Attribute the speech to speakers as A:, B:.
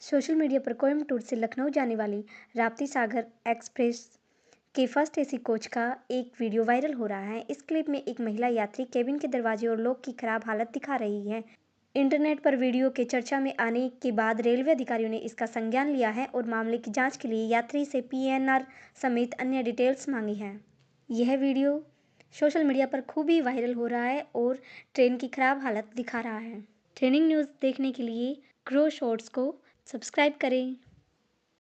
A: Social media पर कोयम्बटूर से लखनऊ जाने वाली राप्ती सागर एक्सप्रेस के फर्स्ट एसी कोच का एक वीडियो वायरल हो रहा है। इस क्लिप में एक महिला यात्री केबिन के दरवाजे और लॉक की खराब हालत दिखा रही है। इंटरनेट पर वीडियो के चर्चा में आने के बाद रेलवे अधिकारियों ने इसका संज्ञान लिया है और मामले की जांच के लिए यात्री से पीएनआर समेत अन्य डिटेल्स मांगी हैं। यह वीडियो सोशल मीडिया पर खूब ही वायरल हो रहा है और ट्रेन की खराब हालत दिखा रहा है। ट्रेनिंग न्यूज़ देखने के लिए ग्रो शॉर्ट्स को सब्सक्राइब करें।